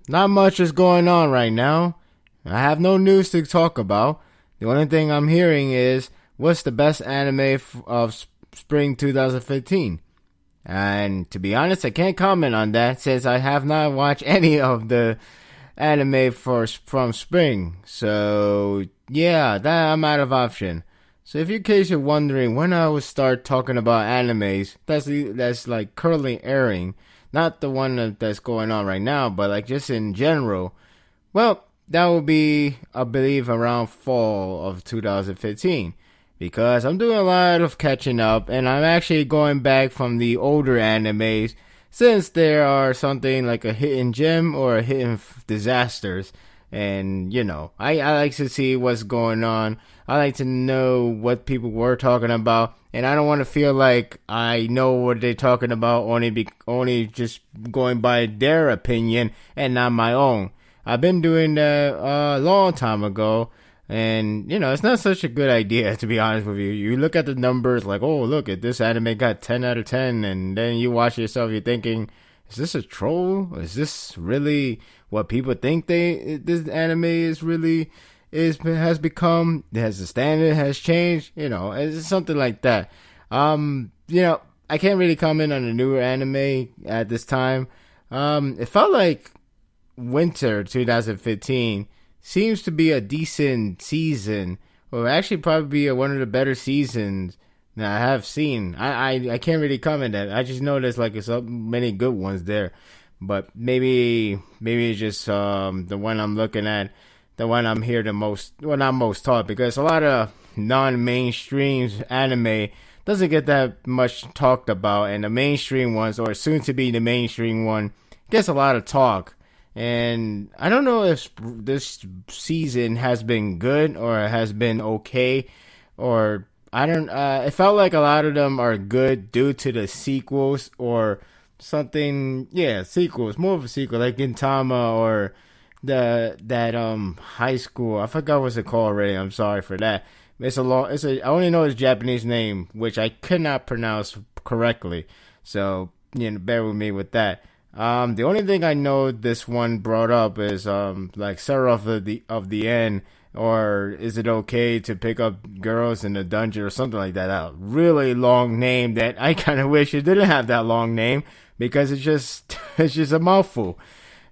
not much is going on right now. I have no news to talk about. The only thing I'm hearing is what's the best anime of spring 2015. And to be honest, I can't comment on that since I have not watched any of the anime from spring. So yeah, that I'm out of option. So if in case you're wondering when I would start talking about animes, that's like currently airing, not the one that's going on right now, but like just in general. Well, that will be, I believe, around fall of 2015. Because I'm doing a lot of catching up, and I'm actually going back from the older animes, since there are something like a hidden gem or a hidden disasters. And, I like to see what's going on. I like to know what people were talking about. And I don't want to feel like I know what they're talking about only just going by their opinion and not my own. I've been doing that a long time ago. And, it's not such a good idea, to be honest with you. You look at the numbers like, oh, look at this anime got 10 out of 10. And then you watch yourself, you're thinking, is this a troll? Is this really what people think this anime has become? Has the standard has changed? It's something like that. I can't really comment on the newer anime at this time. It felt like winter 2015 seems to be a decent season, or actually probably be one of the better seasons that I have seen. I can't really comment that. I just know there's like so many good ones there, but maybe it's just the one I'm looking at, the one I'm here the most. Well, not most taught, because a lot of non-mainstream anime doesn't get that much talked about, and the mainstream ones, or soon to be the mainstream one, gets a lot of talk. And I don't know if this season has been good or has been okay, or I don't. It felt like a lot of them are good due to the sequels or something. Yeah, sequels, more of a sequel like Gintama or that high school. I forgot what's it called already. I'm sorry for that. I only know its Japanese name, which I could not pronounce correctly. So bear with me with that. The only thing I know this one brought up is like Seraph of the End, or is it okay to pick up girls in the dungeon or something like that. A really long name that I kind of wish it didn't have that long name, because it's just a mouthful.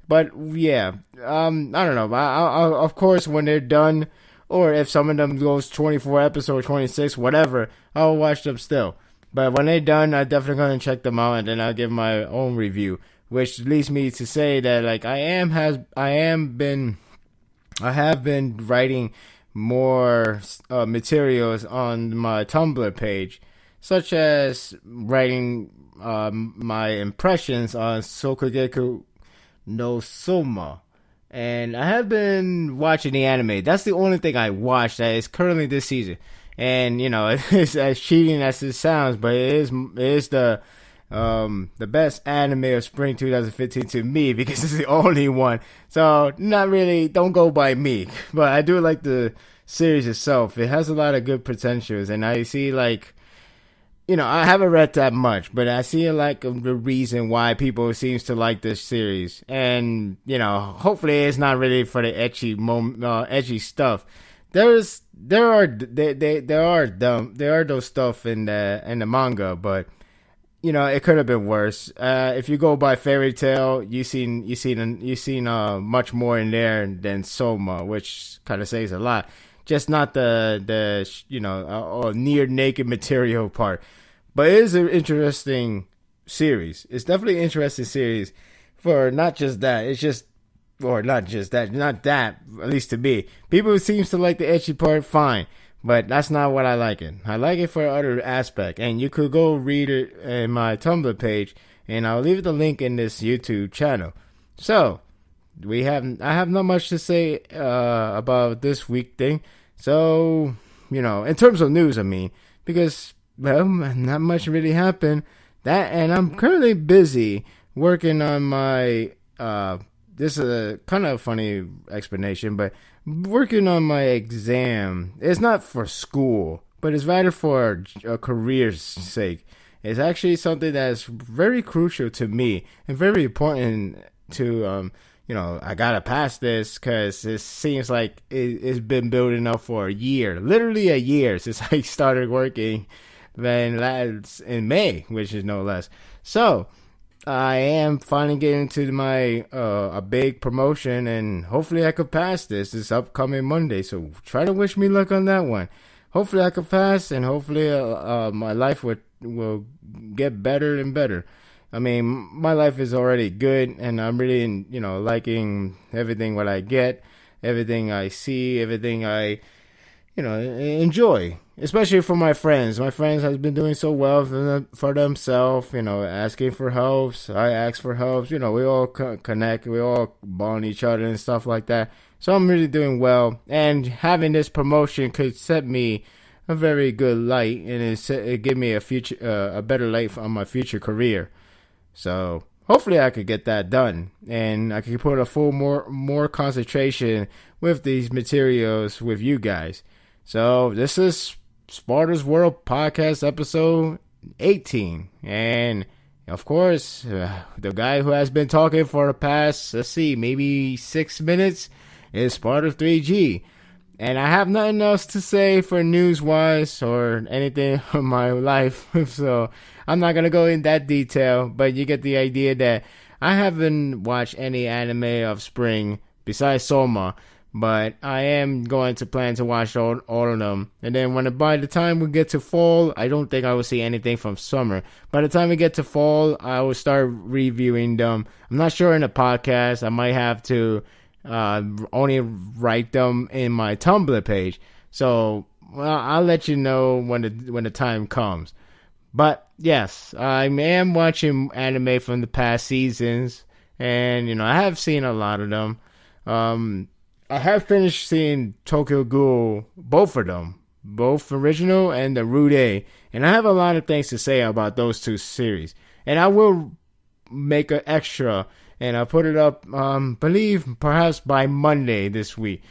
But yeah, I don't know. I'll, of course, when they're done, or if some of them goes 24 episodes, 26, whatever, I'll watch them still. But when they're done, I'm definitely gonna check them out, and then I'll give my own review. Which leads me to say that like I have been writing more materials on my Tumblr page, such as writing my impressions on Sokugeku no Soma. And I have been watching the anime. That's the only thing I watched that is currently this season. And it's as cheating as it sounds, but it is the best anime of spring 2015 to me, because it's the only one. So not really, don't go by me, but I do like the series itself. It has a lot of good potentials, and I see like, I haven't read that much, but I see like the reason why people seems to like this series. And hopefully it's not really for the edgy stuff. There are those stuff in the manga, but it could have been worse. If you go by Fairy Tail, you seen much more in there than Soma, which kind of says a lot. Just not the near naked material part. But it is an interesting series. It's definitely an interesting series for not just that. It's just, or not just that, not that, at least to me. People who seems to like the edgy part, fine. But that's not what I like it. I like it for other aspect. And you could go read it in my Tumblr page, and I'll leave the link in this YouTube channel. So, I have not much to say about this week thing. So, in terms of news, I mean, because, well, not much really happened. And I'm currently busy working on my, this is a kind of funny explanation, but working on my exam. It's not for school, but it's rather for a career's sake. It's actually something that's very crucial to me and very important to I gotta pass this because it seems like it's been building up for a year, literally a year since I started working. Then that's in May, which is no less. So I am finally getting to my a big promotion, and hopefully I could pass this upcoming Monday. So try to wish me luck on that one. Hopefully I could pass, and hopefully my life will get better and better. I mean, my life is already good, and I'm really, liking everything what I get, everything I see, everything I, enjoy. Especially for my friends. My friends has been doing so well for themselves, asking for helps. I ask for helps. We all connect. We all bond each other and stuff like that. So I'm really doing well, and having this promotion could set me a very good light, and it give me a better life on my future career. So hopefully I could get that done, and I could put a full more concentration with these materials with you guys. So this is Sparda's World Podcast episode 18, and of course the guy who has been talking for the past, maybe 6 minutes is Sparda 3G. And I have nothing else to say for news-wise or anything in my life, so I'm not going to go in that detail, but you get the idea that I haven't watched any anime of spring besides Soma, but I am going to plan to watch all of them. And then by the time we get to fall, I don't think I will see anything from summer. By the time we get to fall, I will start reviewing them. I'm not sure in the podcast. I might have to only write them in my Tumblr page. So I'll let you know when the time comes. But yes, I am watching anime from the past seasons, and I have seen a lot of them. I have finished seeing Tokyo Ghoul, both of them, both original and the Rude, and I have a lot of things to say about those two series. And I will make an extra, and I'll put it up, believe perhaps by Monday this week.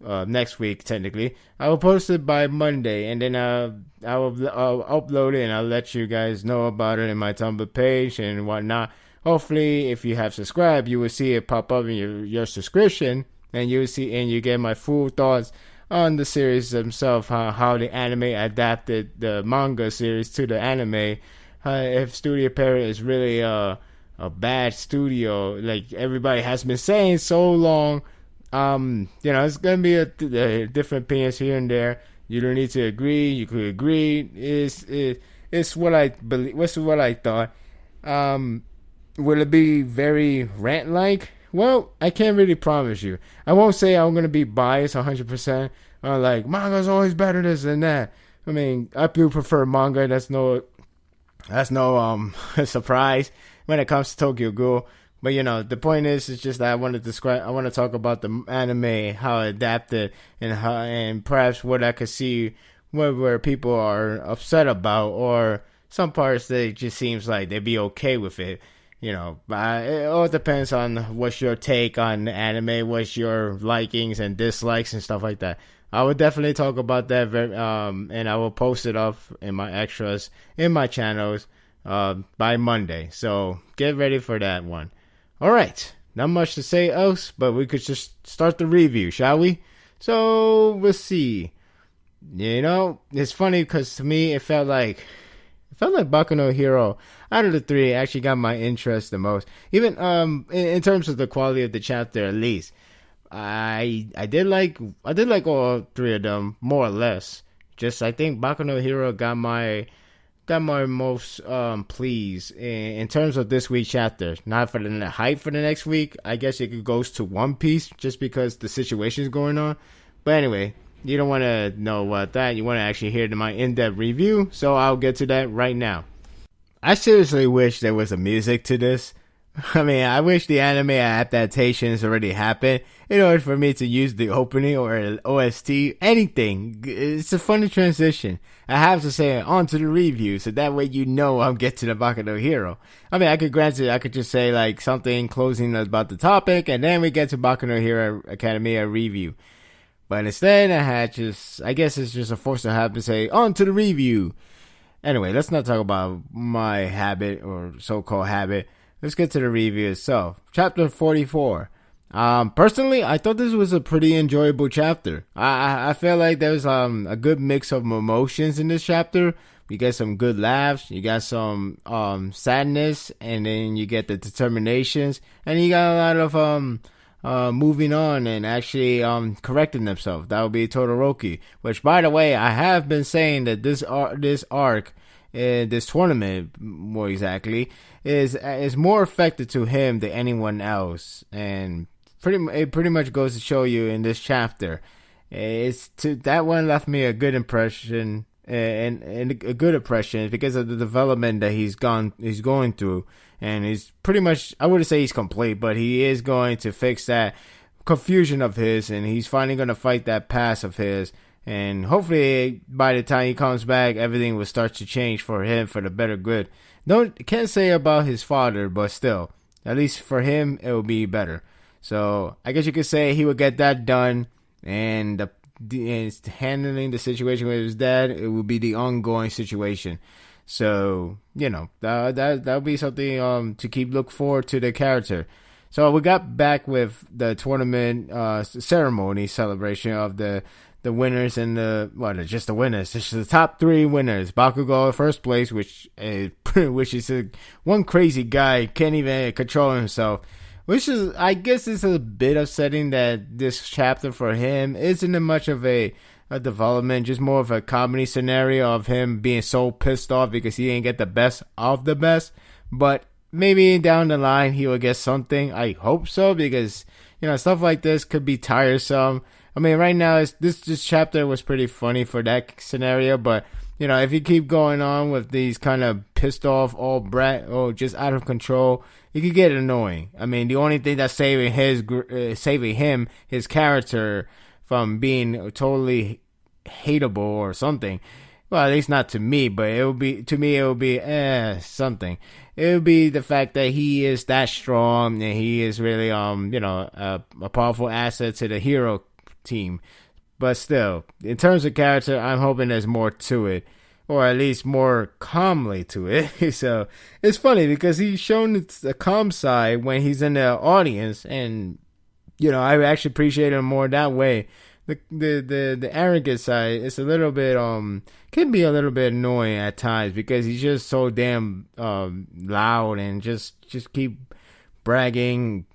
Next week, technically. I will post it by Monday, and then I'll upload it, and I'll let you guys know about it in my Tumblr page and whatnot. Hopefully, if you have subscribed, you will see it pop up in your subscription, and you will see, and you get my full thoughts on the series themselves, how the anime adapted the manga series to the anime. If Studio Parrot is really a bad studio, like everybody has been saying so long. It's gonna be a different opinions here and there. You don't need to agree. You could agree. It's what I believe. What's what I thought. Will it be very rant-like? Well, I can't really promise you. I won't say I'm gonna be biased 100%. Like manga's always better this and that. I mean, I do prefer manga. That's no surprise when it comes to Tokyo Ghoul. But the point is just that I want to talk about the anime, how it adapted, and perhaps what I could see where people are upset about, or some parts that it just seems like they'd be okay with it. But it all depends on what's your take on anime, what's your likings and dislikes and stuff like that. I would definitely talk about that, and I will post it up in my extras in my channels by Monday. So get ready for that one. All right, not much to say else, but we could just start the review, shall we? So we'll see. It's funny because to me it felt like Boku no Hero out of the three actually got my interest the most. Even in terms of the quality of the chapter, at least I did like all three of them more or less. Just I think Boku no Hero got my most pleased in terms of this week's chapter. Not for the hype for the next week. I guess it goes to One Piece just because the situation is going on. But anyway, you don't want to know about that. You want to actually hear my in-depth review. So I'll get to that right now. I seriously wish there was a music to this. I mean, I wish the anime adaptations already happened in order for me to use the opening or OST, anything. It's a funny transition. I have to say on to the review, so that way I'm getting to the Boku no Hero. I mean, I could just say like something closing about the topic, and then we get to Boku no Hero Academia review. But instead, I guess it's just a force to have to say on to the review. Anyway, let's not talk about my habit or so-called habit. Let's get to the review itself. Chapter 44. Personally, I thought this was a pretty enjoyable chapter. I feel like there's a good mix of emotions in this chapter. You get some good laughs, you got some sadness, and then you get the determinations, and you got a lot of moving on and actually correcting themselves. That would be Todoroki. Which, by the way, I have been saying that this arc, this tournament, more exactly, is more effective to him than anyone else, and it pretty much goes to show you in this chapter. That one left me a good impression, and a good impression because of the development that he's going through, and he's pretty much, I wouldn't say he's complete, but he is going to fix that confusion of his, and he's finally going to fight that past of his, and hopefully by the time he comes back, everything will start to change for him for the better good. Can't say about his father, but still, at least for him, it will be better. So I guess you could say he would get that done, and handling the situation with his dad, it would be the ongoing situation. So that would be something to keep look forward to the character. So we got back with the tournament ceremony celebration of the winners and just the winners. It's the top 3 winners. Bakugo first place, which is one crazy guy, can't even control himself. Which is, I guess, it's a bit upsetting that this chapter for him isn't much of a development, just more of a comedy scenario of him being so pissed off because he didn't get the best of the best. But maybe down the line he will get something. I hope so, because stuff like this could be tiresome. I mean, right now this chapter was pretty funny for that scenario, but if you keep going on with these kind of pissed off, all brat, or just out of control, it could get annoying. I mean, the only thing that's saving him, his character, from being totally hateable or something. Well, at least not to me, but it would be something. It would be the fact that he is that strong and he is really a powerful asset to the hero team. But still, in terms of character, I'm hoping there's more to it, or at least more calmly to it. So it's funny because he's shown the calm side when he's in the audience, and I actually appreciate him more that way. The arrogant side is a little bit can be a little bit annoying at times because he's just so damn loud and just keep bragging.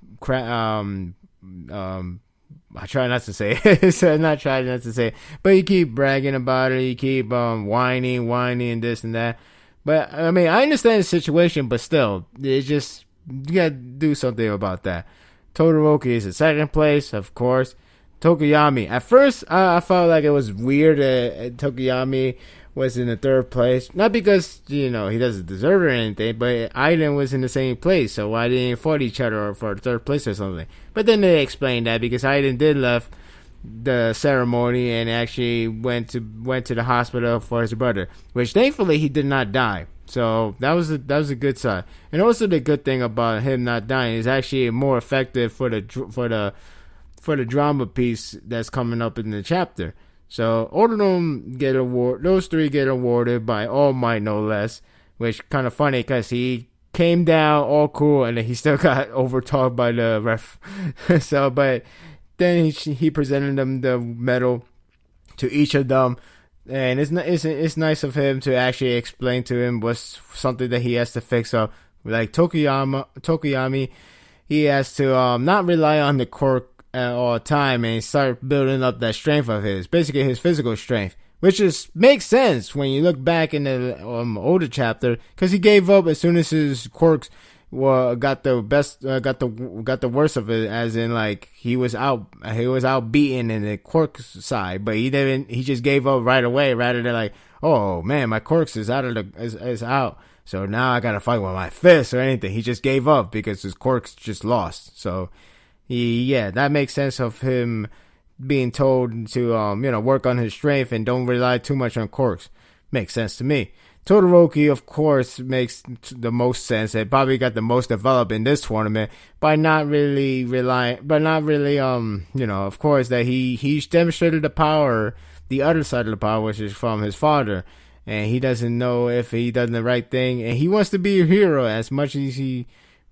I try not to say it. So I'm not trying not to say it. But you keep bragging about it. You keep whining and this and that. But, I mean, I understand the situation, but still, it's just, you gotta do something about that. Todoroki is in second place, of course. Tokoyami. At first, I felt like it was weird that Tokoyami was in the third place. Not because, he doesn't deserve it or anything, but Aiden was in the same place, so why didn't they fight each other for third place or something? But then they explained that because Aiden did left the ceremony and actually went to the hospital for his brother, which thankfully he did not die. So that was a good sign. And also the good thing about him not dying is actually more effective for the drama piece that's coming up in the chapter. So all of them get awarded. Those 3 get awarded by All Might, no less. Which kind of funny because he came down all cool and then he still got overtalked by the ref. So, but then he presented them the medal to each of them, and it's nice of him to actually explain to him what's something that he has to fix up. Like Tokoyami, he has to not rely on the quirk at all time and start building up that strength of his, basically his physical strength, which makes sense when you look back in the older chapter, because he gave up as soon as his quirks got the worst of it, as in like he was out beaten in the quirks side, but he just gave up right away rather than like, oh man, my quirks is out, so now I gotta fight with my fists or anything. He just gave up because his quirks just lost. So that makes sense of him being told to work on his strength and don't rely too much on quirks. Makes sense to me. Todoroki, of course, makes the most sense. It probably got the most developed in this tournament by not really, of course, that he's demonstrated the other side of the power, which is from his father, and he doesn't know if he done the right thing, and he wants to be a hero as much as he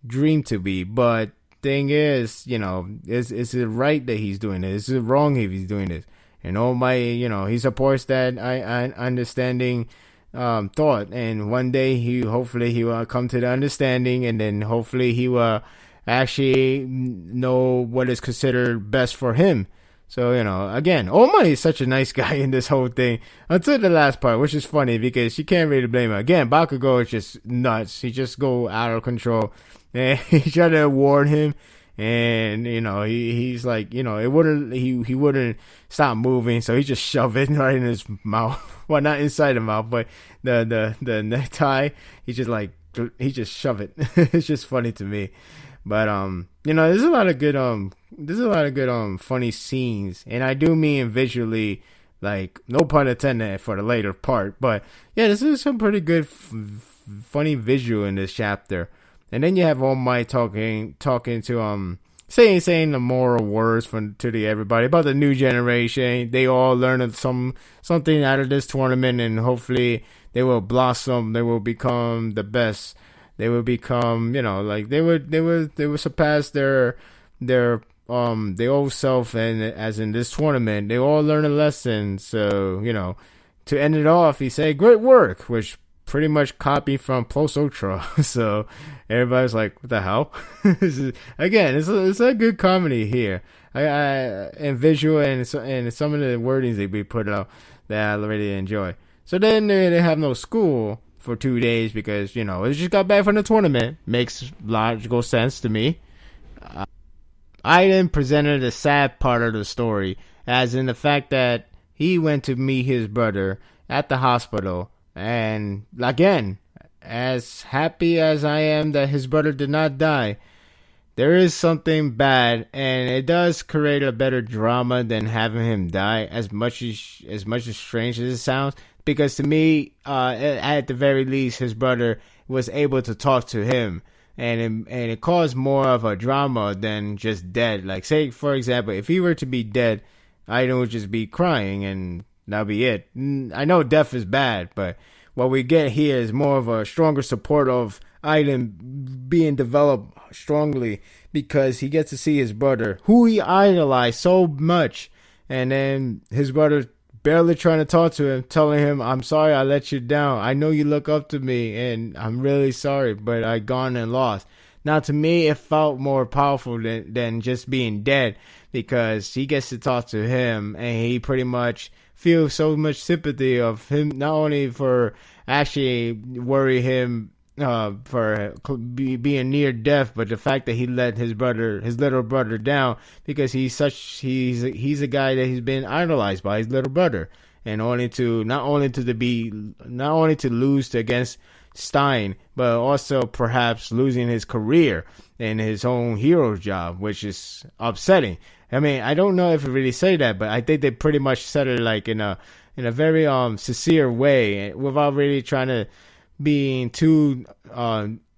dreamed to be, but thing is, is it right that he's doing this? Is it wrong if he's doing this? And All Might, he supports that I understanding thought, and one day hopefully he will come to the understanding, and then hopefully he will actually know what is considered best for him. So, again, All Might is such a nice guy in this whole thing until the last part, which is funny because you can't really blame him. Again, Bakugo is just nuts. He just go out of control, and he tried to warn him, and he's like, he wouldn't stop moving, so he just shoved it right in his mouth. Well, not inside the mouth, but the necktie. He just shoved it. It's just funny to me. But there's a lot of good funny scenes, and I do mean visually, like, no pun intended for the later part. But yeah, this is some pretty good funny visual in this chapter. And then you have All Might talking to saying the moral words to everybody about the new generation. They all learn something out of this tournament, and hopefully they will blossom. They will become the best. They will become, they would surpass their old self, and as in this tournament, they all learn a lesson. So, to end it off, he said, "Great work," which pretty much copied from Plus Ultra. So everybody's like, what the hell? Again, it's a good comedy here. And visual, and some of the wordings that we put out that I really enjoy. So then they have no school for 2 days because, they just got back from the tournament. Makes logical sense to me. I then presented the sad part of the story, as in the fact that he went to meet his brother at the hospital. And again, as happy as I am that his brother did not die, there is something bad, and it does create a better drama than having him die, as much as strange as it sounds. Because to me, at the very least, his brother was able to talk to him, and it caused more of a drama than just dead. Like, say, for example, if he were to be dead, Aiden would just be crying, and that'll be it. I know death is bad, but what we get here is more of a stronger support of Aiden being developed strongly, because he gets to see his brother, who he idolized so much, and then his brother barely trying to talk to him, telling him, "I'm sorry I let you down. I know you look up to me, and I'm really sorry, but I gone and lost." Now, to me, it felt more powerful than just being dead, because he gets to talk to him, and he pretty much feels so much sympathy of him, not only for actually worry him for being near death, but the fact that he let his little brother down, because he's a guy that he's been idolized by his little brother, and not only to lose against Stein, but also perhaps losing his career and his own hero's job, which is upsetting. I mean, I don't know if it really say that, but I think they pretty much said it like in a very sincere way, without really trying to being too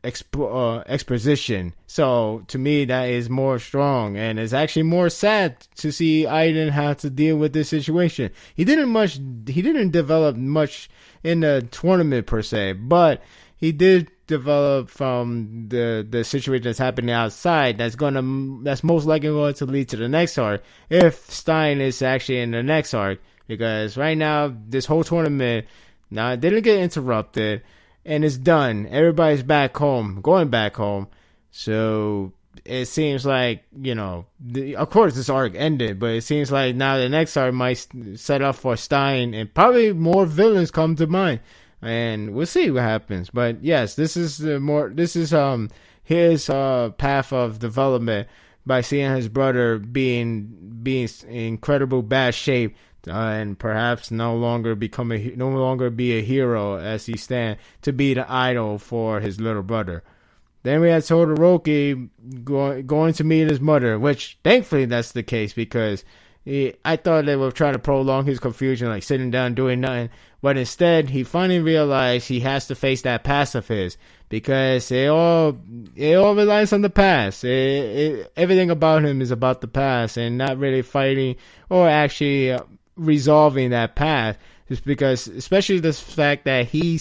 exposition. So to me, that is more strong, and it's actually more sad to see Aiden have to deal with this situation. He didn't develop much in the tournament per se, but he did develop from the situation that's happening outside. That's most likely going to lead to the next arc, if Stein is actually in the next arc, because right now this whole tournament it didn't get interrupted, and it's done. Everybody's going back home. So it seems like, of course this arc ended, but it seems like now the next arc might set up for Stein, and probably more villains come to mind. And we'll see what happens. But yes, this is his path of development, by seeing his brother being in incredible bad shape, and perhaps no longer be a hero as he stands to be the idol for his little brother. Then we had Todoroki going to meet his mother, which thankfully that's the case, because I thought they were trying to prolong his confusion, like sitting down doing nothing, but instead he finally realized he has to face that past of his, because it all relies on the past. Everything about him is about the past, and not really fighting or actually resolving that past, just because, especially this fact that he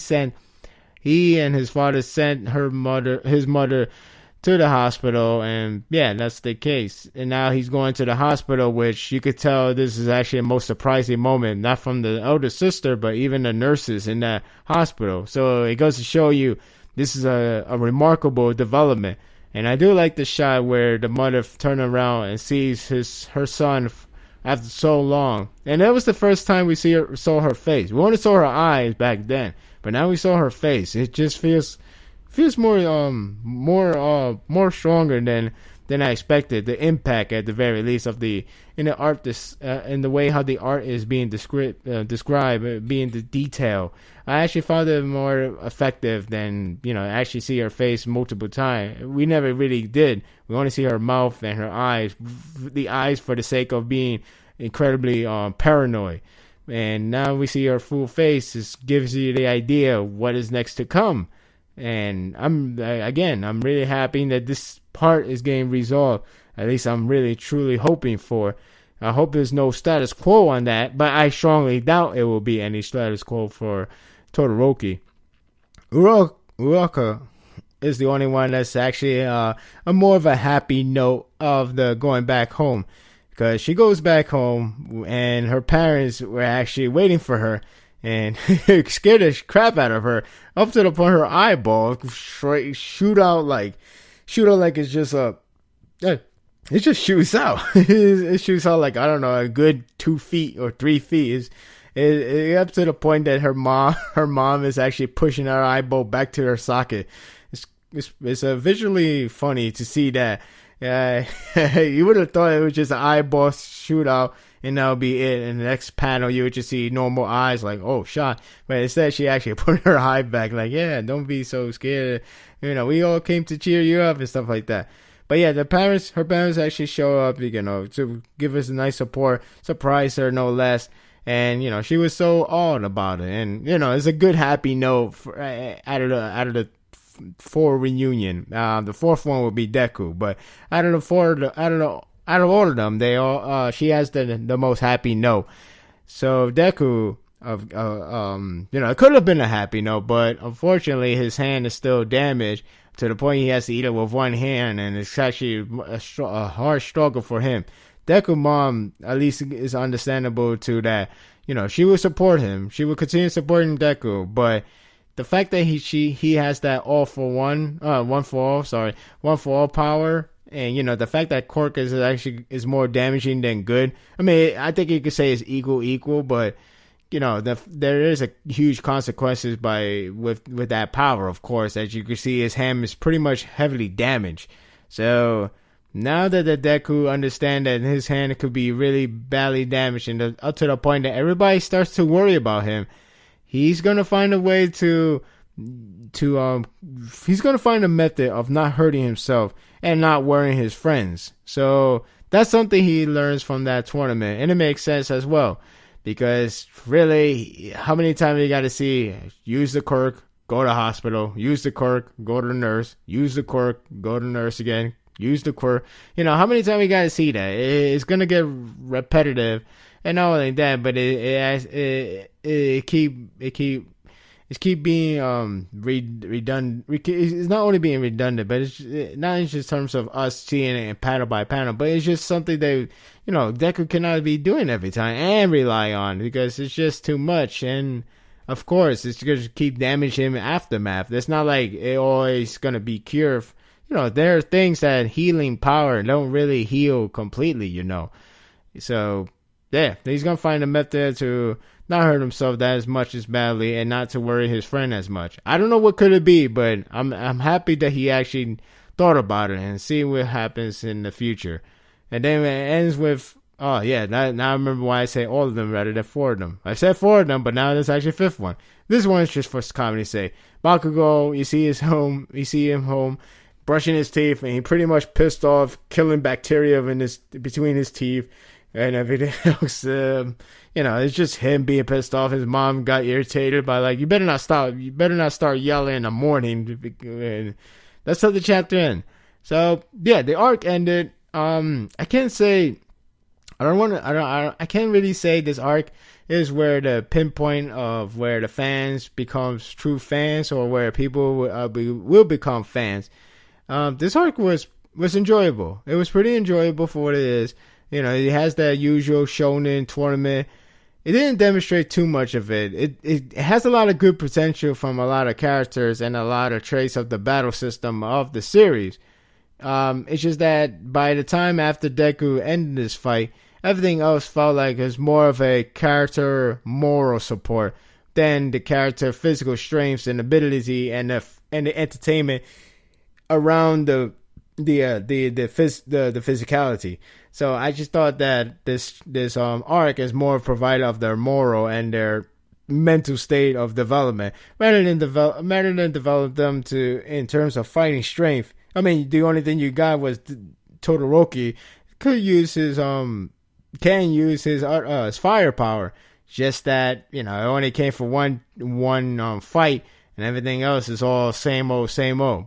and his father sent his mother to the hospital, and yeah, that's the case. And now he's going to the hospital, which you could tell this is actually a most surprising moment, not from the elder sister, but even the nurses in that hospital. So it goes to show you this is a remarkable development. And I do like the shot where the mother turns around and sees her son after so long. And that was the first time we saw her face. We only saw her eyes back then, but now we saw her face. It just feels more stronger than I expected. The impact, at the very least, of the in the art, in the way how the art is being described, being the detail. I actually found it more effective than actually see her face multiple times. We never really did. We only see her mouth and her eyes. The eyes for the sake of being incredibly paranoid. And now we see her full face. This gives you the idea of what is next to come. And I'm really happy that this part is getting resolved. At least I'm really truly hoping for. I hope there's no status quo on that, but I strongly doubt it will be any status quo for Todoroki. Uroka is the only one that's actually a more of a happy note of the going back home, because she goes back home and her parents were actually waiting for her. And scared the crap out of her, up to the point her eyeball shoot out like it's just it just shoots out. It shoots out like, I don't know, a good 2 feet or 3 feet. It's up to the point that her mom is actually pushing her eyeball back to her socket. It's visually funny to see that. You would have thought it was just an eyeball shootout, and that'll be it. In the next panel, you would just see normal eyes, like, oh, shot. But instead, she actually put her eye back, like, yeah, don't be so scared. We all came to cheer you up and stuff like that. But yeah, her parents actually show up, to give us a nice support, surprise her no less. And, she was so awed about it. And, it's a good, happy note out of the 4 reunion. The 4th one would be Deku. But out of all of them, they all she has the most happy note. So Deku, it could have been a happy note, but unfortunately his hand is still damaged to the point he has to eat it with one hand, and it's actually a hard struggle for him. Deku mom at least is understandable to that. She will support him. She will continue supporting Deku, but the fact that he has that one for all power. And, the fact that Cork is more damaging than good. I mean, I think you could say it's equal, but, there is a huge consequences with that power, of course. As you can see, his hand is pretty much heavily damaged. So, now that the Deku understand that his hand could be really badly damaged, and up to the point that everybody starts to worry about him, he's going to find a way he's going to find a method of not hurting himself and not worrying his friends. So that's something he learns from that tournament, and it makes sense as well, because really, how many times you got to see use the quirk, go to the hospital, use the quirk, go to the nurse, use the quirk, go to the nurse again, use the quirk. How many times you got to see that? It's going to get repetitive, and not only that, but it keep being redundant. It's not only being redundant, but it's not in just terms of us seeing it panel by panel, but it's just something that Deku cannot be doing every time and rely on, because it's just too much. And of course, it's going to keep damaging him aftermath. It's not like it always going to be cured. There are things that healing power don't really heal completely. So yeah, he's going to find a method to not hurt himself that as much as badly, and not to worry his friend as much. I don't know what could it be, but I'm happy that he actually thought about it and see what happens in the future. And then it ends with, now I remember why I say all of them rather than 4 of them. I said 4 of them, but now there's actually a 5th one. This one is just for comedy's sake. Bakugo, you see him home, brushing his teeth, and he pretty much pissed off, killing bacteria between his teeth. And everything else, it's just him being pissed off. His mom got irritated by, like, you better not start yelling in the morning. And that's how the chapter ends. So yeah, the arc ended. I can't say, I can't really say this arc is where the pinpoint of where the fans becomes true fans, or where people will become fans. This arc was enjoyable. It was pretty enjoyable for what it is. It has that usual shonen tournament. It didn't demonstrate too much of it. It has a lot of good potential from a lot of characters and a lot of traits of the battle system of the series. It's just that by the time after Deku ended this fight, everything else felt like it was more of a character moral support than the character physical strengths and ability and the entertainment around the physicality. So I just thought that this arc is more provider of their moral and their mental state of development rather than develop them to in terms of fighting strength. I mean, the only thing you got was Todoroki can use his firepower. Just that it only came for one fight, and everything else is all same old.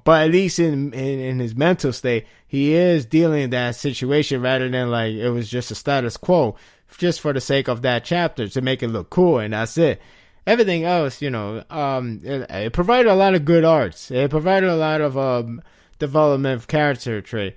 But at least in his mental state, he is dealing in that situation rather than like it was just a status quo, just for the sake of that chapter to make it look cool, and that's it. Everything else, it provided a lot of good arts. It provided a lot of development of character trait.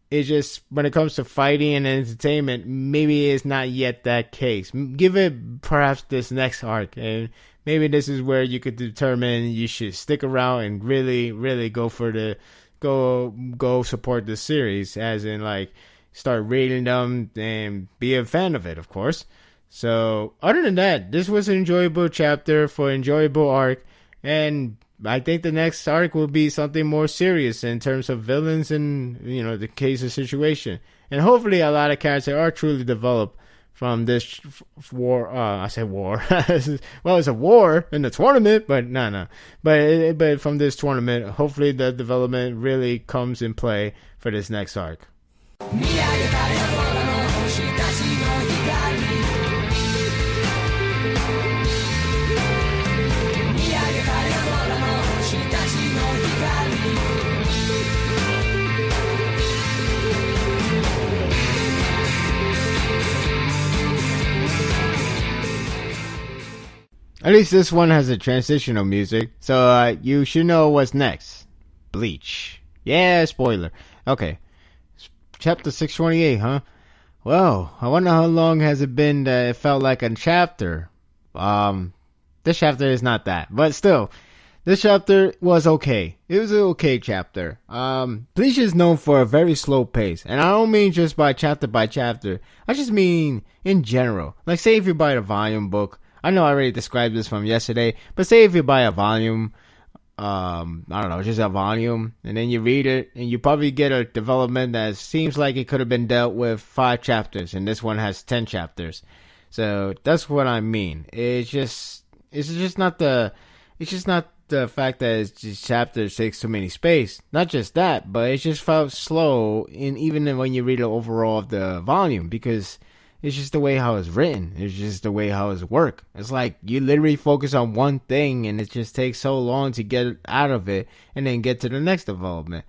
It's just when it comes to fighting and entertainment, maybe it's not yet that case. Give it perhaps this next arc, and maybe this is where you could determine you should stick around and really, really go for go support the series, as in like start reading them and be a fan of it, of course. So other than that, this was an enjoyable chapter for enjoyable arc, and I think the next arc will be something more serious in terms of villains and the case of situation, and hopefully a lot of characters are truly developed from this war. I said war. Well, it's a war in the tournament, but no. But from this tournament, hopefully the development really comes in play for this next arc. At least this one has a transitional music, so you should know what's next. Bleach. Yeah, spoiler. Okay. Chapter 628, huh? Well, I wonder how long has it been that it felt like a chapter. This chapter is not that, but still, this chapter was okay. It was an okay chapter. Bleach is known for a very slow pace, and I don't mean just by chapter. I just mean in general. Like, say if you buy the volume book. I know I already described this from yesterday, but say if you buy a volume, I don't know, just a volume, and then you read it, and you probably get a development that seems like it could have been dealt with 5 chapters, and this one has 10 chapters. So that's what I mean. It's just not the fact that it's just chapters takes too many space. Not just that, but it just felt slow, even when you read the overall of the volume, because it's just the way how it's written. It's just the way how it's worked. It's like you literally focus on one thing and it just takes so long to get out of it and then get to the next development.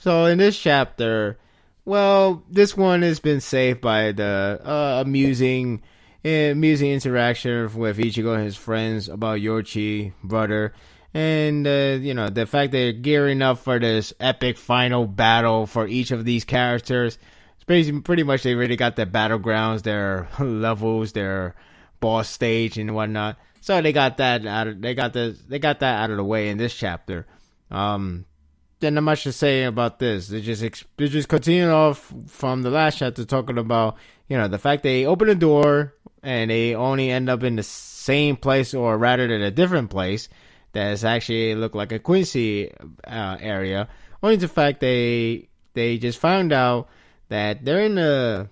So in this chapter, well, this one has been saved by the amusing interaction with Ichigo and his friends about Yorchi, brother. And, the fact they're gearing up for this epic final battle for each of these characters. Pretty much they already got their battlegrounds, their levels, their boss stage and whatnot. So they got that out of the way in this chapter. Then not much to say about this. They just continue off from the last chapter talking about the fact they open the door and they only end up in the same place, or rather than a different place that's actually look like a Quincy area. Only the fact they just found out that they're in the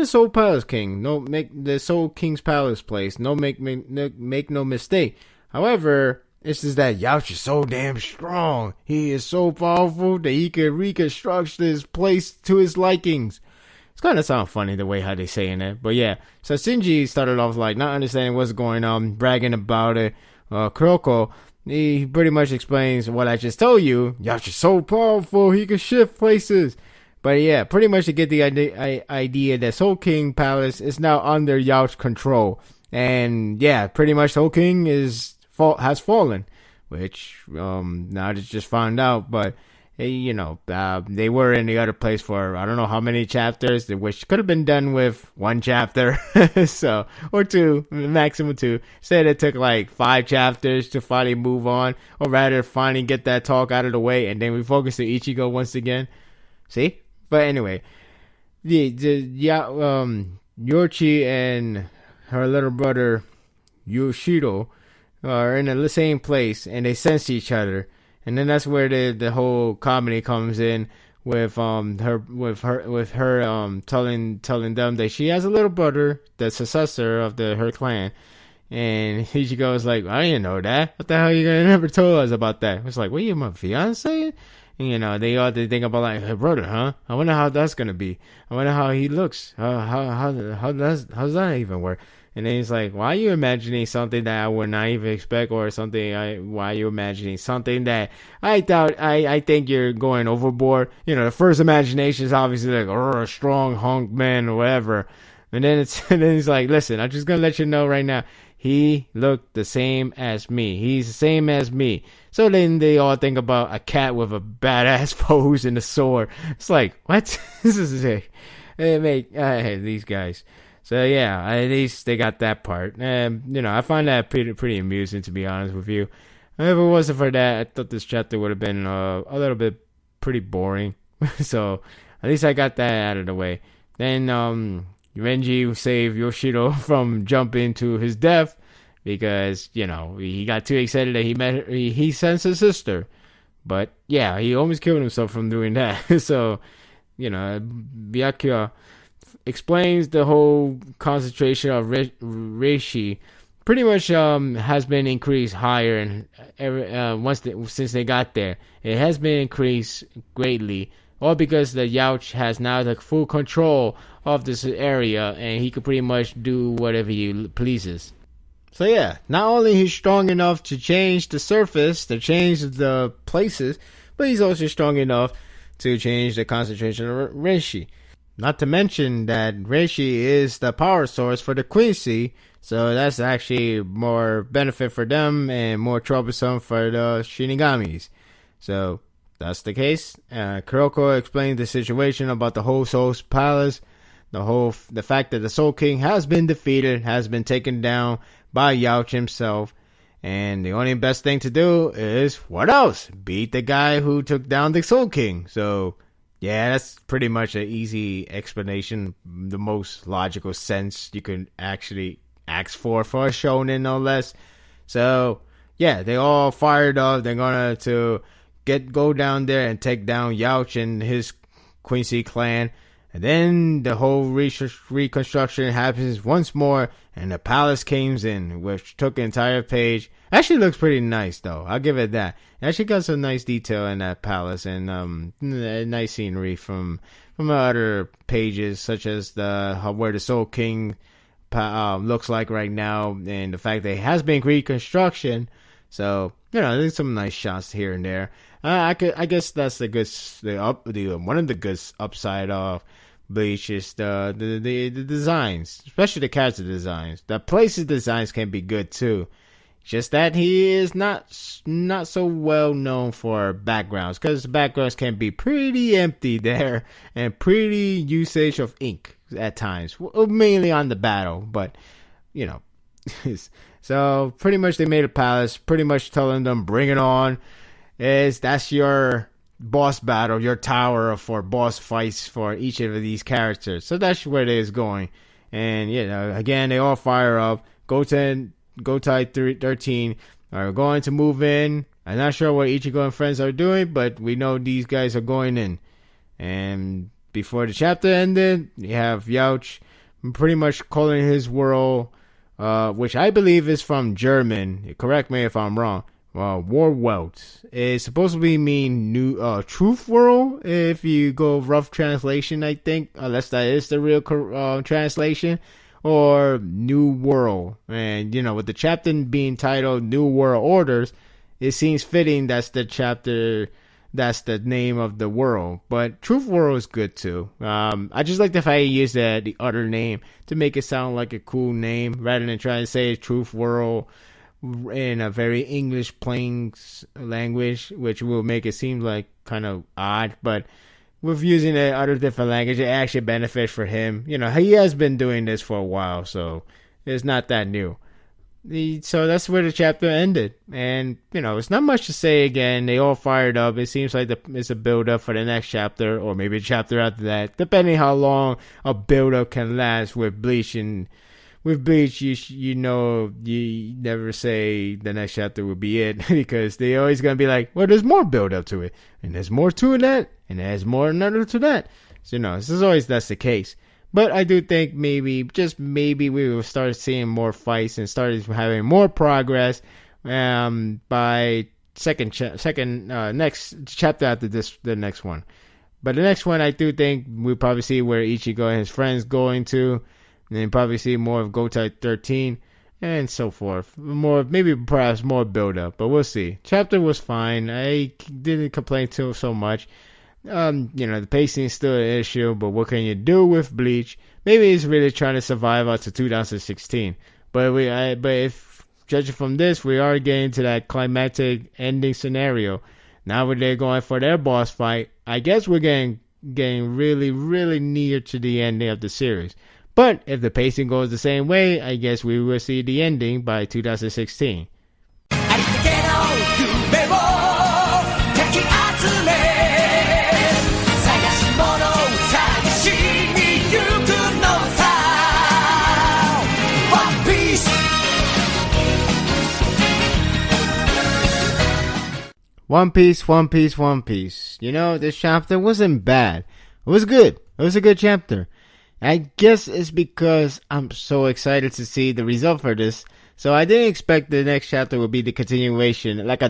Soul Palace King. The Soul King's Palace place. Make no mistake. However, it's just that Yacht is so damn strong. He is so powerful that he can reconstruct this place to his likings. It's kind of sound funny the way how they saying it, but yeah. So Shinji started off like not understanding what's going on, bragging about it. Kuroko, he pretty much explains what I just told you. Yacht is so powerful, he can shift places. But yeah, pretty much to get the idea that Soul King Palace is now under Yacht's control. And yeah, pretty much Soul King has fallen. Which, now it's just found out. But they were in the other place for I don't know how many chapters, which could have been done with one chapter, so or two, maximum two. Instead, it took like 5 chapters to finally move on, or rather, finally get that talk out of the way, and then we focus on Ichigo once again. See, but anyway, Yoichi and her little brother Yoshiro are in the same place, and they sense each other. And then that's where the whole comedy comes in with her telling them that she has a little brother, the successor of her clan. And Ichigo is like, I didn't know that. What the hell you never told us about that? It's like, what, you my fiance? And, they all think about like, her brother, huh? I wonder how that's gonna be. I wonder how he looks. How's that even work? And then he's like, why are you imagining something that I would not even expect, or something, why are you imagining something that I think you're going overboard? The first imagination is obviously like, a strong hunk man or whatever. And then he's like, listen, I'm just going to let you know right now, he looked the same as me. He's the same as me. So then they all think about a cat with a badass pose and a sword. It's like, what? This is it. I hate these guys. So yeah, at least they got that part. I find that pretty amusing, to be honest with you. If it wasn't for that, I thought this chapter would have been a little bit pretty boring. So at least I got that out of the way. Then Renji saved Yoshiro from jumping to his death because he got too excited that he sensed his sister. But yeah, he almost killed himself from doing that. So Byakuya explains the whole concentration of reishi pretty much has been increased higher, and since they got there, it has been increased greatly. All because the Yacht has now the full control of this area, and he can pretty much do whatever he pleases. So yeah, not only he's strong enough to change the surface, to change the places, but he's also strong enough to change the concentration of reishi. Not to mention that reishi is the power source for the Quincy, so that's actually more benefit for them and more troublesome for the Shinigamis. So that's the case. Kuroko explained the situation about the whole Soul's Palace, the fact that the Soul King has been defeated, has been taken down by Yacht himself, and the only best thing to do is, what else? Beat the guy who took down the Soul King. So yeah, that's pretty much an easy explanation, the most logical sense you can actually ask for a shonen, no less. So yeah, they all fired up. They're gonna go down there and take down Yacht and his Quincy clan. And then the whole reconstruction happens once more, and the palace comes in, which took an entire page. Actually looks pretty nice, though. I'll give it that. It actually got some nice detail in that palace, and nice scenery from other pages, such as where the Soul King looks like right now, and the fact that it has been reconstruction. So there's some nice shots here and there. I guess that's one of the good upside of Bleach is the designs, especially the character designs. The places designs can be good too. Just that he is not so well known for backgrounds, because the backgrounds can be pretty empty there and pretty usage of ink at times, mainly on the battle. But so pretty much they made a palace, pretty much telling them, bring it on. That's your boss battle, your tower for boss fights for each of these characters. So that's where it is going. And again, they all fire up. Gotai 13 are going to move in. I'm not sure what Ichigo and friends are doing, but we know these guys are going in. And before the chapter ended, you have Yacht pretty much calling his world, which I believe is from German. Correct me if I'm wrong. Warwelt is supposed to mean new truth world if you go rough translation, I think, unless that is the real translation, or new world. And with the chapter being titled New World Orders, it seems fitting that's the chapter, that's the name of the world. But truth world is good too. I just like the fact he used the other name to make it sound like a cool name rather than trying to say truth world in a very English plain language, which will make it seem like kind of odd, but with using a other different language, it actually benefits for him. He has been doing this for a while, so it's not that new. So that's where the chapter ended. And, it's not much to say again. They all fired up. It seems like it's a build-up for the next chapter, or maybe a chapter after that, depending how long a build-up can last with Bleach. And with Bleach, you never say the next chapter will be it, because they're always going to be like, well, there's more build-up to it, and there's more to that, and there's more another to that. So, that's the case. But I do think just maybe, we will start seeing more fights and start having more progress by next chapter after the next one. But the next one, I do think we'll probably see where Ichigo and his friends going to, and then probably see more of Gotai 13 and so forth. Perhaps more build up, but we'll see. Chapter was fine. I didn't complain so much. The pacing is still an issue, but what can you do with Bleach? Maybe he's really trying to survive out to 2016. But if judging from this, we are getting to that climactic ending scenario. Now when they're going for their boss fight, I guess we're getting really, really near to the ending of the series. But if the pacing goes the same way, I guess we will see the ending by 2016. One Piece. This chapter wasn't bad. It was good. It was a good chapter. I guess it's because I'm so excited to see the result for this. So I didn't expect the next chapter would be the continuation, like a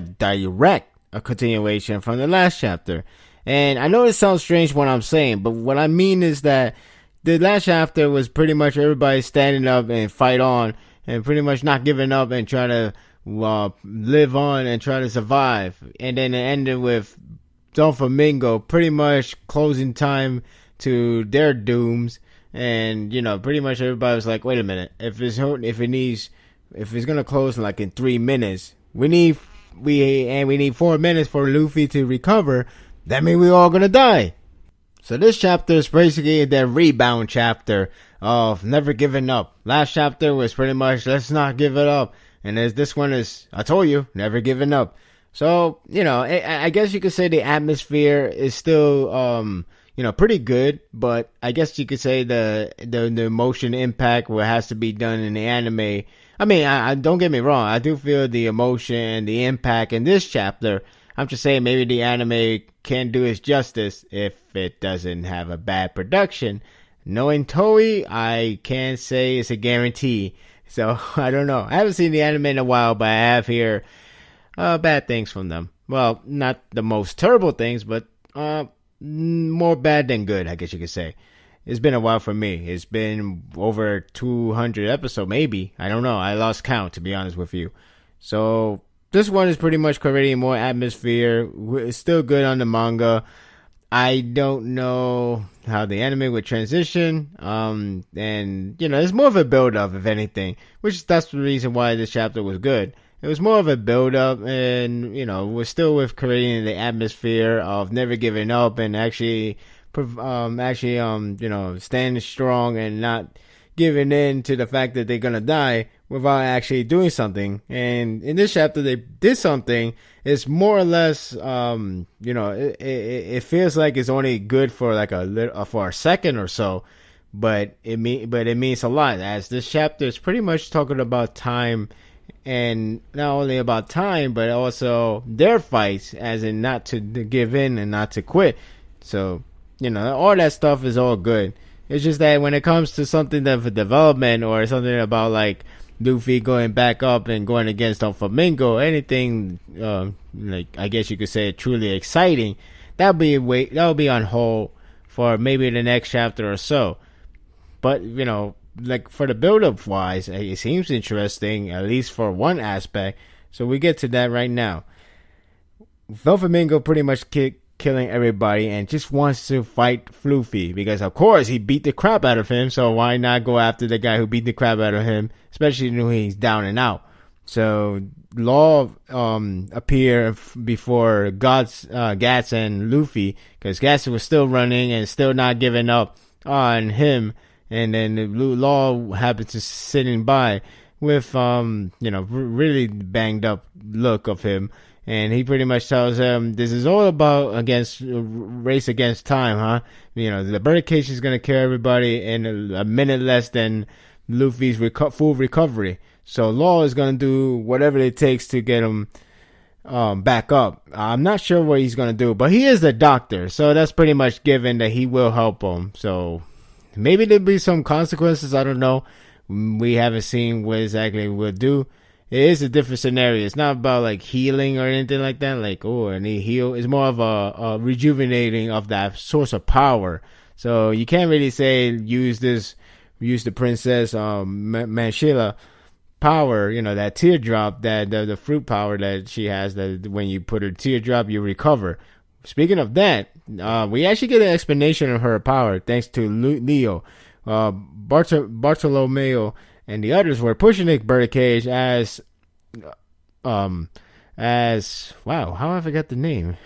continuation from the last chapter. And I know it sounds strange what I'm saying, but what I mean is that the last chapter was pretty much everybody standing up and fight on, and pretty much not giving up and trying to live on and try to survive. And then it ended with Doflamingo pretty much closing time to their dooms. And pretty much everybody was like, wait a minute, if it's gonna close in 3 minutes, we need 4 minutes for Luffy to recover. That means we're all gonna die. So this chapter is basically the rebound chapter of never giving up. Last chapter was pretty much let's not give it up. And this one is, I told you, never giving up. So, I guess you could say the atmosphere is still, pretty good. But I guess you could say the emotion impact what has to be done in the anime. I mean, I don't get me wrong. I do feel the emotion and the impact in this chapter. I'm just saying maybe the anime can't do its justice if it doesn't have a bad production. Knowing Toei, I can't say it's a guarantee. So, I don't know. I haven't seen the anime in a while, but I have heard bad things from them. Well, not the most terrible things, but more bad than good, I guess you could say. It's been a while for me. It's been over 200 episodes, maybe. I don't know. I lost count, to be honest with you. So, this one is pretty much creating more atmosphere. It's still good on the manga. I don't know how the anime would transition. And, it's more of a build-up, if anything. That's the reason why this chapter was good. It was more of a build-up, and, we're still with creating the atmosphere of never giving up and actually standing strong and not giving in to the fact that they're gonna die without actually doing something. And in this chapter, they did something. It's more or less, it feels like it's only good for for a second or so, but it means a lot. As this chapter is pretty much talking about time, and not only about time, but also their fights, as in not to give in and not to quit. So, all that stuff is all good. It's just that when it comes to something of a development or something about Luffy going back up and going against Doflamingo, anything I guess you could say truly exciting, that'll be on hold for maybe the next chapter or so. But for the build-up wise, it seems interesting, at least for one aspect. So we get to that right now. Doflamingo pretty much killing everybody and just wants to fight Luffy because, of course, he beat the crap out of him. So why not go after the guy who beat the crap out of him, especially when he's down and out? So Law appear before Gats and Luffy, because Gats was still running and still not giving up on him, and then Law happened to sitting by with really banged up look of him, and he pretty much tells him this is all about against race against time, huh? The birdcage is gonna kill everybody in a minute less than Luffy's full recovery. So Law is gonna do whatever it takes to get him back up. I'm not sure what he's gonna do, but he is a doctor, so that's pretty much given that he will help him. So maybe there'll be some consequences. I don't know. We haven't seen what exactly he will do. It is a different scenario. It's not about like healing or anything like that. Like, oh, I need heal. It's more of a rejuvenating of that source of power. So you can't really say use the princess Manshila power, that teardrop, that the fruit power that she has, that when you put her teardrop you recover. Speaking of that, we actually get an explanation of her power thanks to Leo. Bartolomeo and the others were pushing the birdcage as wow, how I forgot the name.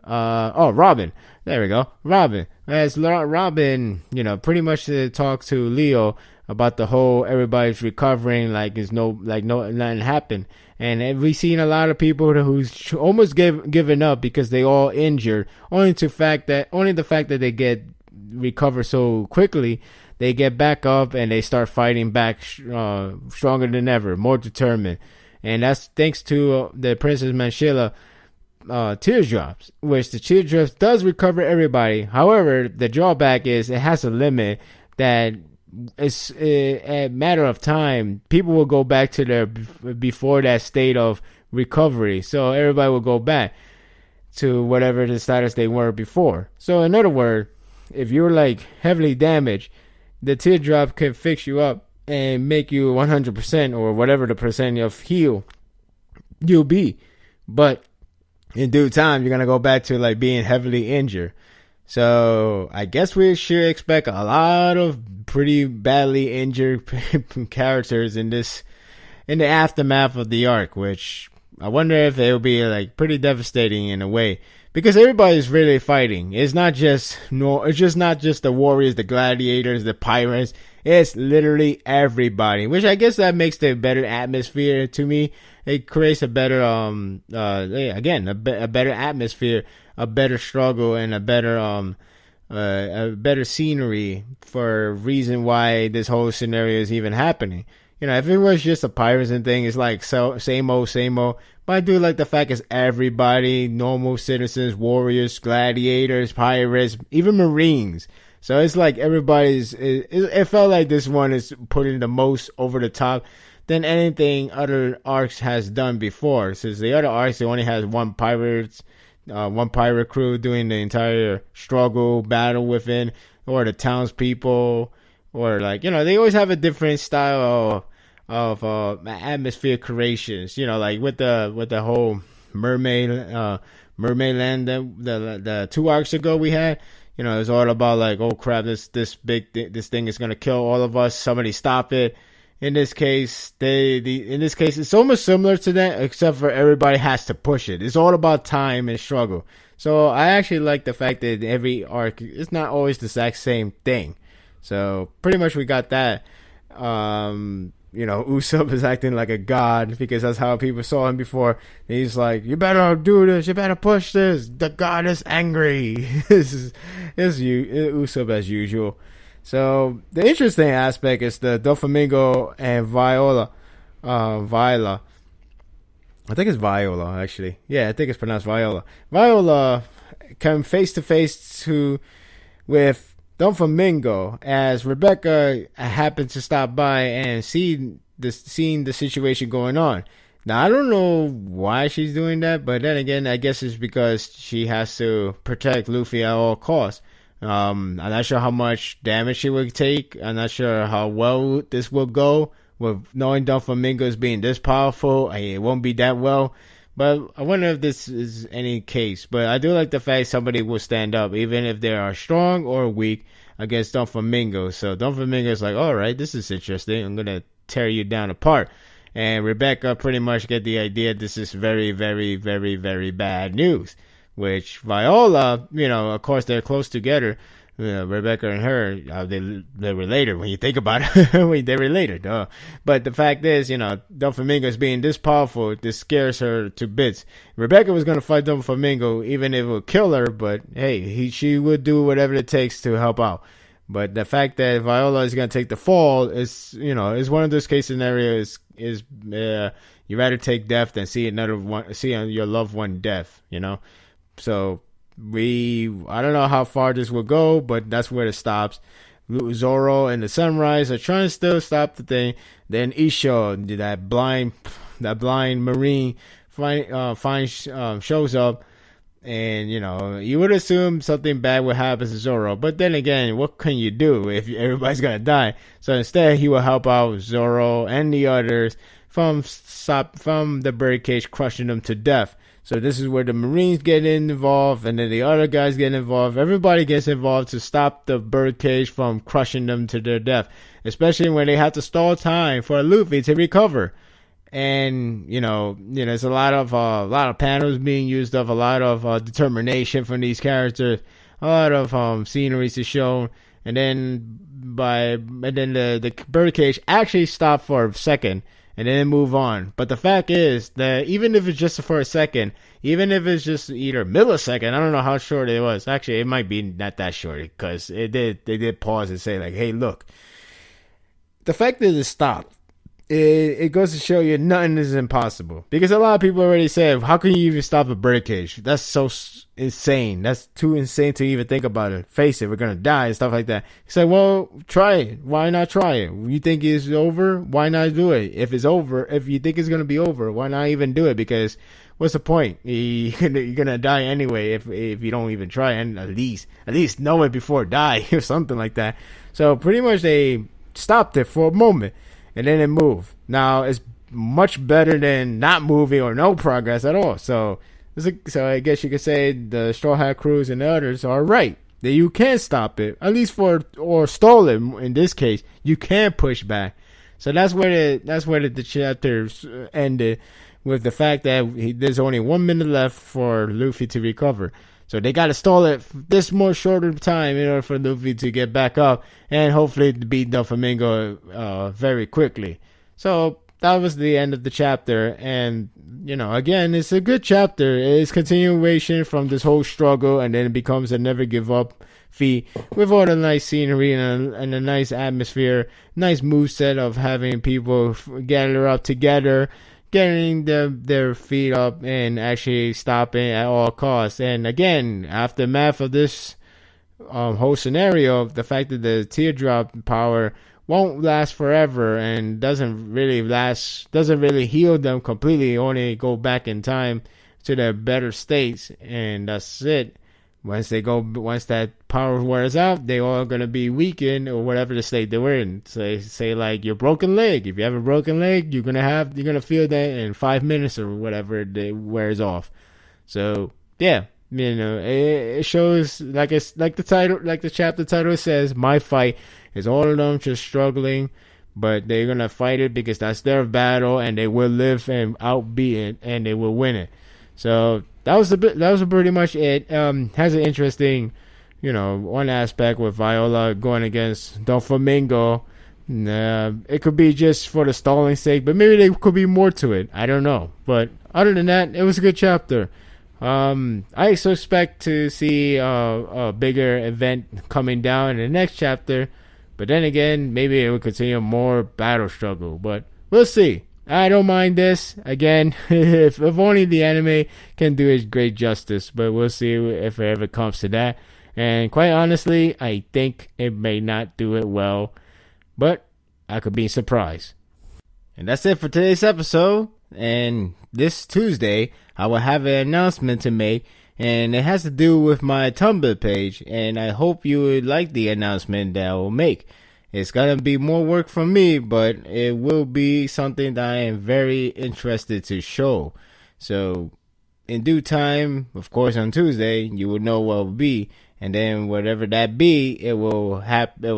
Robin. There we go. Robin. As Robin, pretty much to talk to Leo about the whole everybody's recovering like nothing happened. And we've seen a lot of people who's almost given up because they all injured. Only the fact that they get recover so quickly, they get back up and they start fighting back stronger than ever, more determined. And that's thanks to the Princess Manshila teardrops, which the teardrops does recover everybody. However, the drawback is it has a limit that it's a matter of time. People will go back to their before that state of recovery. So everybody will go back to whatever the status they were before. So in other words, if you're like heavily damaged, the teardrop can fix you up and make you 100% or whatever the percent of heal you'll be. But in due time, you're going to go back to like being heavily injured. So I guess we should expect a lot of pretty badly injured characters in the aftermath of the arc, which I wonder if it will be like pretty devastating in a way. Because everybody's really fighting. It's not just the warriors, the gladiators, the pirates. It's literally everybody. Which I guess that makes the better atmosphere to me. It creates a better a better atmosphere, a better struggle, and a better scenery for reason why this whole scenario is even happening. If it was just a pirates and thing, it's like same old. But I do like the fact it's everybody, normal citizens, warriors, gladiators, pirates, even marines. So it's like it felt like this one is putting the most over the top than anything other arcs has done before. Since the other arcs, it only has one pirate crew doing the entire struggle, battle within, or the townspeople, or they always have a different style of atmosphere creations. Like with the whole mermaid land that the 2 arcs ago we had. It was all about like, oh crap, this thing is gonna kill all of us. Somebody stop it. In this case, it's almost similar to that, except for everybody has to push it. It's all about time and struggle. So I actually like the fact that every arc is not always the exact same thing. So pretty much we got that. Usopp is acting like a god because that's how people saw him before. He's like, you better do this, you better push this. The god is angry. This is Usopp as usual. So the interesting aspect is the Doflamingo and Viola. I think it's Viola, actually. Yeah, I think it's pronounced Viola. Viola come face to face with Doflamingo as Rebecca happened to stop by and seeing the situation going on. Now, I don't know why she's doing that, but then again, I guess it's because she has to protect Luffy at all costs. I'm not sure how much damage she will take. I'm not sure how well this will go with knowing Doflamingo as being this powerful. It won't be that well. But I wonder if this is any case. But I do like the fact somebody will stand up, even if they are strong or weak, against Doflamingo. So Doflamingo is like, all right, this is interesting. I'm going to tear you down apart. and Rebecca pretty much get the idea this is very, very, very, very bad news. Which Viola, of course they're close together. Rebecca and her, they're related when you think about it. They're related. But the fact is, Doflamingo's being this powerful, this scares her to bits. Rebecca was going to fight Doflamingo even if it would kill her, but hey, she would do whatever it takes to help out. But the fact that Viola is going to take the fall is one of those case scenarios is you rather take death than see your loved one death, So I don't know how far this will go, but that's where it stops. Zoro and the Sunrise are trying to still stop the thing. Then Isho, that blind marine, shows up, and you would assume something bad would happen to Zoro. But then again, what can you do if everybody's gonna die? So instead, he will help out Zoro and the others from the birdcage, crushing them to death. So this is where the Marines get involved, and then the other guys get involved. Everybody gets involved to stop the birdcage from crushing them to their death, especially when they have to stall time for Luffy to recover. And there's a lot of panels being used of, a lot of determination from these characters, a lot of scenery to show, and then the birdcage actually stopped for a second. And then move on. But the fact is that even if it's just for a second, even if it's just either millisecond, I don't know how short it was. Actually, it might be not that short because they did pause and say like, "Hey, look." The fact that it stopped, it goes to show you nothing is impossible. Because a lot of people already said, "How can you even stop a birdcage? That's so insane. That's too insane to even think about it. Face it, we're gonna die," and stuff like that. He said, "Well, try it. Why not try it? You think it's over? Why not do it? If it's over, if you think it's gonna be over, why not even do it? Because what's the point? You're gonna die anyway if you don't even try, and at least know it before die or something like that." So pretty much they stopped it for a moment, and then it moved. Now it's much better than not moving or no progress at all. So I guess you could say the Straw Hat Crews and the others are right. That you can stop it, at least or stall it. In this case, you can push back. So that's where the chapter ended, with the fact that there's only 1 minute left for Luffy to recover. So they got to stall it this more shorter time in order for Luffy to get back up and hopefully beat Doflamingo very quickly. So that was the end of the chapter, and again, it's a good chapter. It's continuation from this whole struggle, and then it becomes a never give up feat with all the nice scenery and a nice atmosphere, nice moveset of having people gather up together, getting their feet up and actually stopping at all costs. And again, aftermath of this whole scenario, the fact that the teardrop power won't last forever and doesn't really heal them completely, only go back in time to their better states, and that's it. Once that power wears out, they all gonna be weakened or whatever the state they were in. Say like your broken leg. If you have a broken leg, you're gonna feel that in 5 minutes or whatever it wears off. So yeah, it shows like the chapter title says, my fight is all of them just struggling, but they're gonna fight it because that's their battle, and they will live and outbeat it, and they will win it. So that was pretty much it. Has an interesting, one aspect with Viola going against Doflamingo. It could be just for the stalling sake, but maybe there could be more to it. I don't know. But other than that, it was a good chapter. I expect to see a bigger event coming down in the next chapter, but then again, maybe it will continue more battle struggle. But we'll see. I don't mind this. Again, if only the anime can do it great justice, but we'll see if it ever comes to that. And quite honestly, I think it may not do it well, but I could be surprised. And that's it for today's episode. And this Tuesday, I will have an announcement to make, and it has to do with my Tumblr page, and I hope you would like the announcement that I will make. It's gonna be more work from me, but it will be something that I am very interested to show. So, in due time, of course on Tuesday, you will know what it will be, and then whatever that be, it will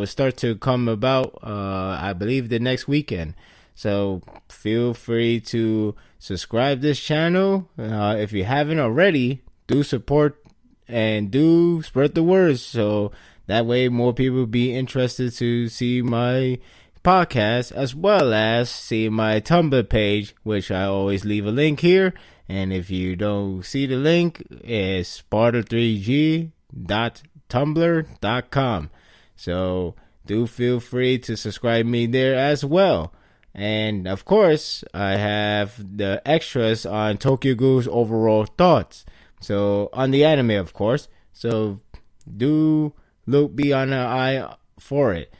start to come about, I believe the next weekend. So feel free to subscribe this channel. If you haven't already, do support and do spread the word, so that way more people will be interested to see my podcast, as well as see my Tumblr page, which I always leave a link here. And if you don't see the link, it's sparda3g.tumblr.com. So do feel free to subscribe me there as well. And of course, I have the extras on Tokyo Ghoul's overall thoughts. So on the anime, of course. So do be on the eye for it.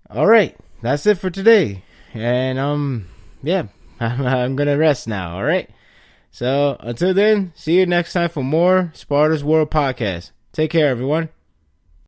All right, that's it for today. And yeah, I'm gonna rest now. All right. So until then, see you next time for more Sparda's World podcast. Take care, everyone.